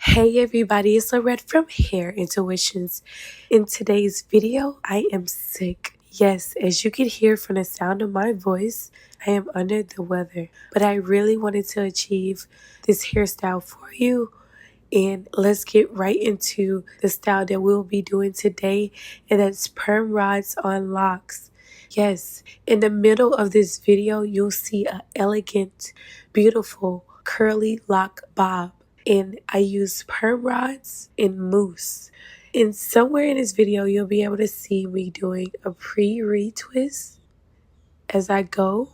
Hey everybody, it's Lyrette from Hair Intuitions. In today's video, I am sick. Yes, as you can hear from the sound of my voice, I am under the weather. But I really wanted to achieve this hairstyle for you. And let's get right into the style that we'll be doing today. And that's perm rods on locks. Yes, in the middle of this video, you'll see an elegant, beautiful, curly lock bob. And I use perm rods and mousse. And somewhere in this video, you'll be able to see me doing a pre-retwist as I go.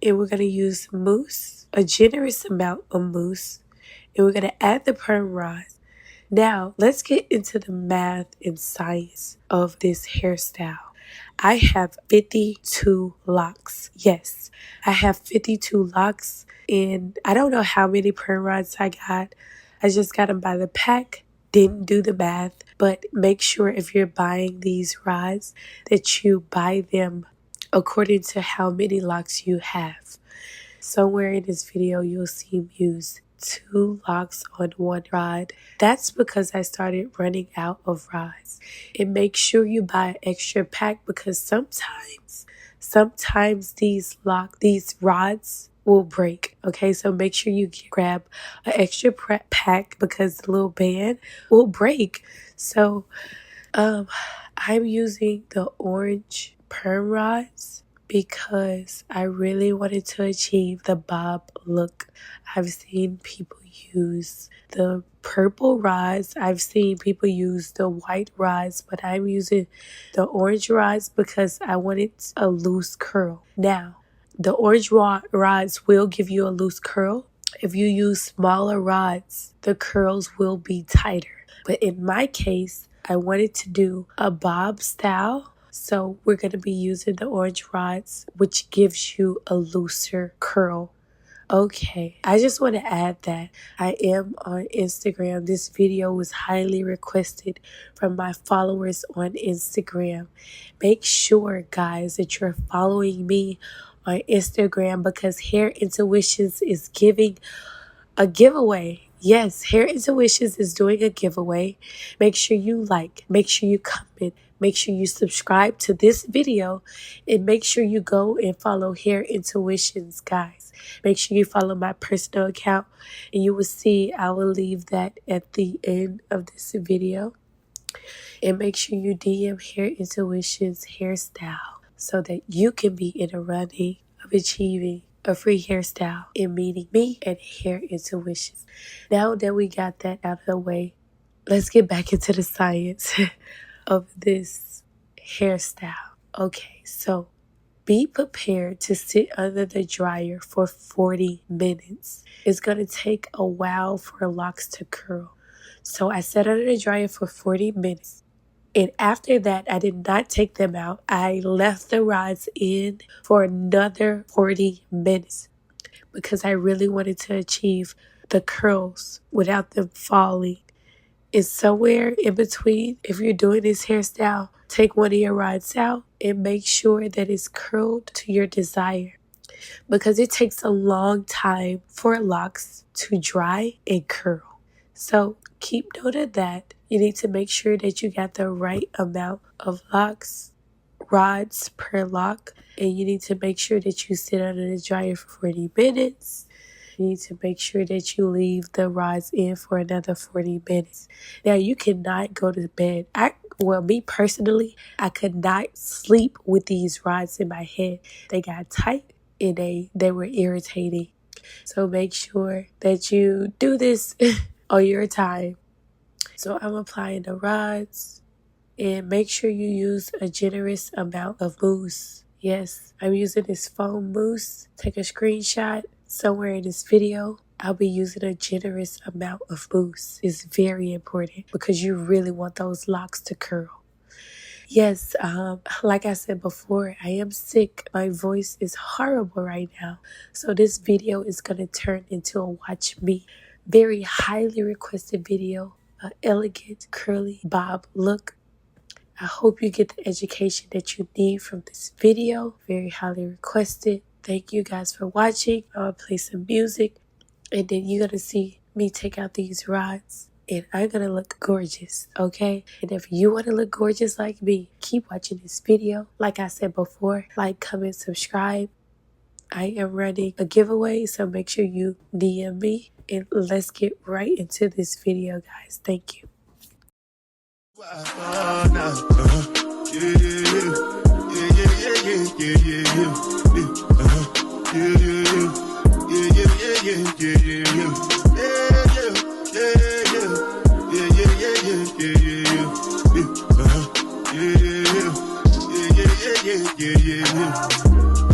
And we're going to use mousse, a generous amount of mousse. And we're going to add the perm rods. Now, let's get into the math and science of this hairstyle. I have 52 locks. Yes, I have 52 locks, and I don't know how many perm rods I got. I just got them by the pack, didn't do the math, but make sure if you're buying these rods that you buy them according to how many locks you have. Somewhere in this video, you'll see me use 2 locks on one rod. That's because I started running out of rods. And make sure you buy an extra pack because sometimes these rods will break. Okay, so make sure you grab an extra pack because the little band will break. So I'm using the orange perm rods because I really wanted to achieve the bob look. I've seen people use the purple rods. I've seen people use the white rods, but I'm using the orange rods because I wanted a loose curl. Now, the orange rods will give you a loose curl. If you use smaller rods, the curls will be tighter. But in my case, I wanted to do a bob style. So we're going to be using the orange rods, which gives you a looser curl. Okay, I just want to add that I am on Instagram. This video was highly requested from my followers on Instagram. Make sure, guys, that you're following me on Instagram because Hair Intuitions is giving a giveaway. Yes, Hair Intuitions is doing a giveaway. Make sure you like, make sure you comment, make sure you subscribe to this video, and make sure you go and follow Hair Intuitions, guys. Make sure you follow my personal account, and you will see I will leave that at the end of this video. And make sure you DM Hair Intuitions hairstyle so that you can be in a running of achieving a free hairstyle and meeting me and Hair Intuitions. Now that we got that out of the way, let's get back into the science of this hairstyle. Okay, so be prepared to sit under the dryer for 40 minutes. It's going to take a while for locks to curl. So I sat under the dryer for 40 minutes. And after that, I did not take them out. I left the rods in for another 40 minutes because I really wanted to achieve the curls without them falling. And somewhere in between, if you're doing this hairstyle, take one of your rods out and make sure that it's curled to your desire because it takes a long time for locks to dry and curl. So keep note of that. You need to make sure that you got the right amount of rods per lock, and you need to make sure that you sit under the dryer for 40 minutes. You need to make sure that you leave the rods in for another 40 minutes. Now, you cannot go to bed. Me personally, I could not sleep with these rods in my head. They got tight and they were irritating. So make sure that you do this on your time. So I'm applying the rods, and make sure you use a generous amount of mousse. Yes, I'm using this foam mousse. Take a screenshot somewhere in this video. I'll be using a generous amount of mousse. It's very important because you really want those locks to curl. Yes, like I said before, I am sick. My voice is horrible right now. So this video is going to turn into a watch me. Very highly requested video. An elegant curly bob look. I hope you get the education that you need from this video. Very highly requested. Thank you guys for watching. I'll play some music and then you're going to see me take out these rods. And I'm gonna look gorgeous, okay? And if you wanna look gorgeous like me, keep watching this video. Like I said before, like, comment, subscribe. I am running a giveaway, so make sure you DM me. And let's get right into this video, guys. Thank you.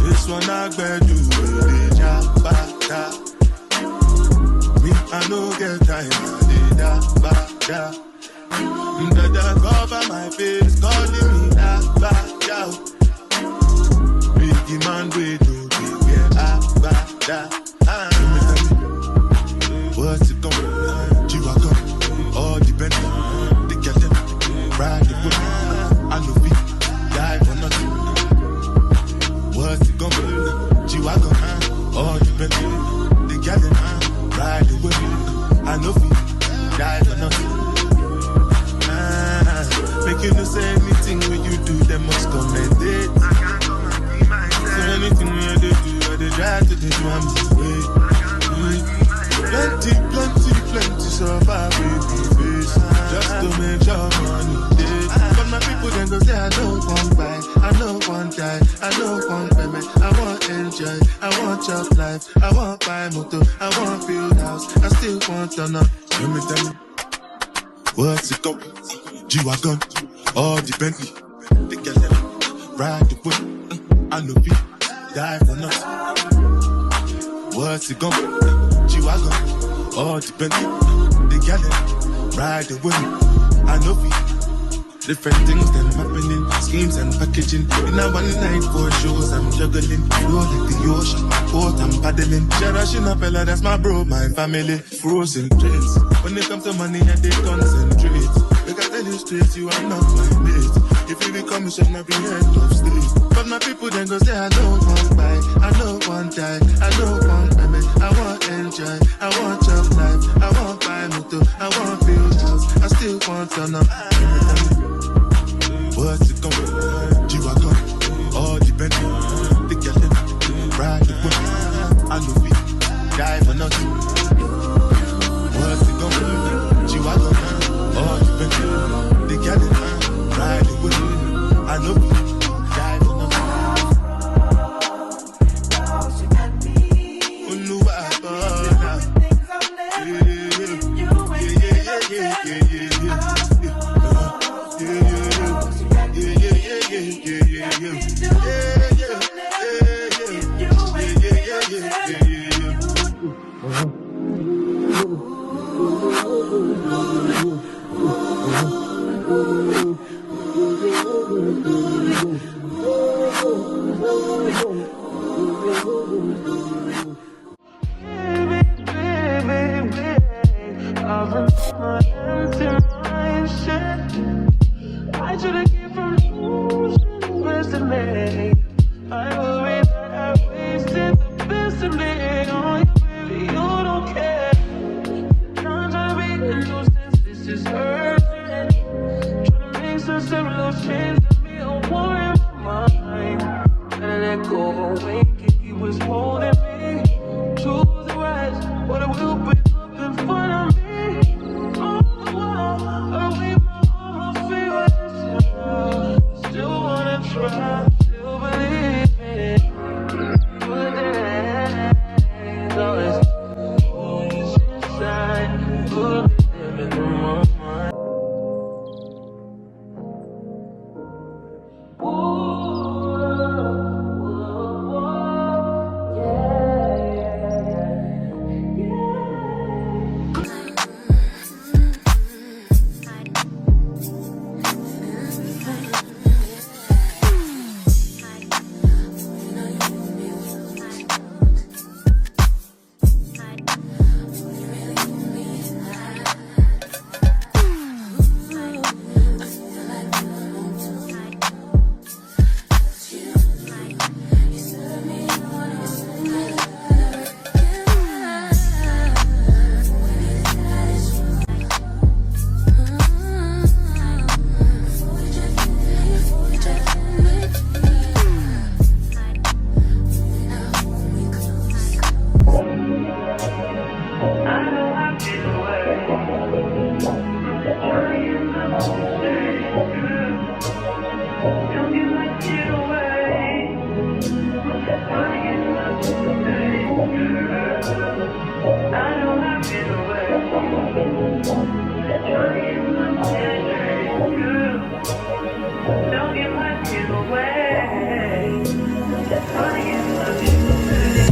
This one I bet you me, I no get time. Dada cover my face, calling me that. Biggie man, we do what's it going? G-Wagon, all depends. They get them, ride the whip. I know we die for nothing. What's it going? G-Wagon, all depends. They get them, ride the whip. I know we die for nothing. Make you no say anything when you do, they must commend it. So anything when they do, they try to do my way. Plenty survive with the face. Just to make sure money day. But my people then go say I don't want buy, I don't want die, I don't want payment, I want enjoy, I want chop life, I want buy motor, I want build house, I still want to know. Tell me, what's it going? G-Wagon, all the Bentley, they get them, ride the whip, I know we die for nothing. What's it going? G-Wagon, all the Bentley, they get them, ride the whip, I know we different things that happening, schemes and packaging. In a one night for shows, I'm juggling. Flow like the ocean, my port, I'm paddling. Sharashina Bella, that's my bro, my family. Frozen dreams. When it comes to money, I they concentrate. Look at the streets, you are not my mate. If you become a shit, not be head of state. But my people then go say, I don't want buy, I don't want die, I don't want payment, I want enjoy, I want chop life, I want buy motor, I want build house, I still want to know. What's it going? G-Wagon, all the Bentley, they get them, ride the whip, I know we die for nothing. What's it going? G-Wagon, all the Bentley, they get them, ride the whip, I know we die for nothing. Oh no, I thought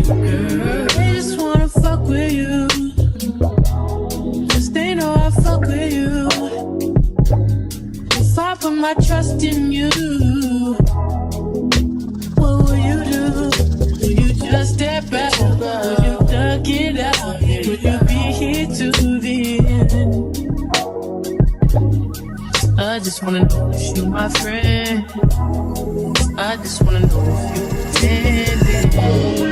They just wanna fuck with you. Cause they know I fuck with you. If I put my trust in you, what will you do? Will you just step back? Will you duck it out? Will you be here to the end? I just wanna know if you my friend. I just wanna know if you pretending.